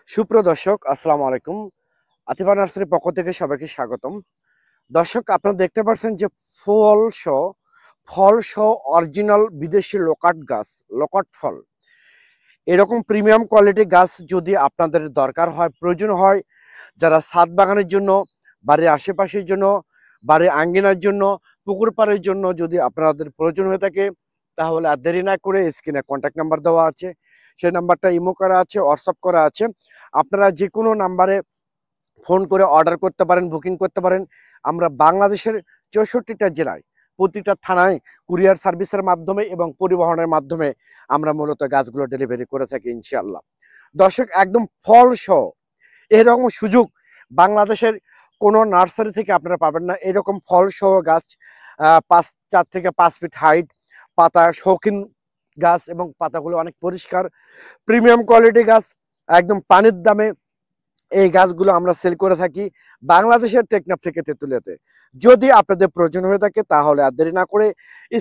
সুপ্রিয় দর্শক, আসসালামু আলাইকুম। আতিফা নার্সারির পক্ষ থেকে সবাইকে স্বাগতম। দর্শক, আপনারা দেখতে পাচ্ছেন যে ফল সহ অরিজিনাল বিদেশি লোকাট গাছ, লোকাট ফল, এরকম প্রিমিয়াম কোয়ালিটি গাছ যদি আপনাদের দরকার হয়, প্রয়োজন হয়, যারা ছাদ বাগানের জন্য, বাড়ির আশেপাশের জন্য, বাড়ির আঙ্গিনার জন্য, পুকুর পাড়ের জন্য যদি আপনাদের প্রয়োজন হয়ে থাকে, তাহলে আর দেরি না করে স্ক্রিনে কন্ট্যাক্ট নাম্বার দেওয়া আছে, সেই নাম্বারটা ইমো করা আছে, হোয়াটসঅ্যাপ করা আছে। আপনারা যে কোনো নাম্বারে ফোন করে অর্ডার করতে পারেন, বুকিং করতে পারেন। আমরা বাংলাদেশের 64টা জেলায়, প্রতিটা থানায় কুরিয়ার সার্ভিসের মাধ্যমে এবং পরিবহনের মাধ্যমে আমরা মূলত গাছগুলো ডেলিভারি করে থাকি ইনশাআল্লাহ। দর্শক, একদম ফল সহ এরকম সুযোগ বাংলাদেশের কোনো নার্সারি থেকে আপনারা পাবেন না। এরকম ফল সহ গাছ, 4 থেকে 5 ফিট হাইট, পাতা শৌখিন গাছ এবং পাতাগুলো অনেক পরিষ্কার, প্রিমিয়াম কোয়ালিটি গাছ, একদম পানির দামে এই গাছগুলো আমরা সেল করে থাকি বাংলাদেশের টেকনাফ থেকে তেঁতুলিয়াতে। যদি আপনাদের প্রয়োজন হয়ে থাকে তাহলে আর দেরি না করে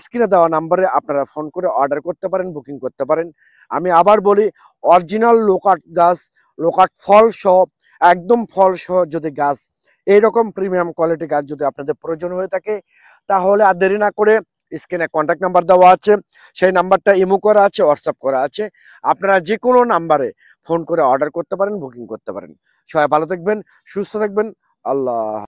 স্ক্রিনে দেওয়া নাম্বারে আপনারা ফোন করে অর্ডার করতে পারেন, বুকিং করতে পারেন। আমি আবার বলি, অরিজিনাল লোকাট গাছ, লোকাট ফল সহ, একদম ফল সহ যদি গাছ, এইরকম প্রিমিয়াম কোয়ালিটি গাছ যদি আপনাদের প্রয়োজন হয়ে থাকে, তাহলে আর দেরি না করে স্ক্রিনে কন্ট্যাক্ট নাম্বার দেওয়া আছে, সেই নাম্বারটা ইমো করা আছে, হোয়াটসঅ্যাপ করা আছে। আপনারা যে কোনো নাম্বারে ফোন করে অর্ডার করতে পারেন, বুকিং করতে পারেন। সবাই ভালো থাকবেন, সুস্থ থাকবেন। আল্লাহ।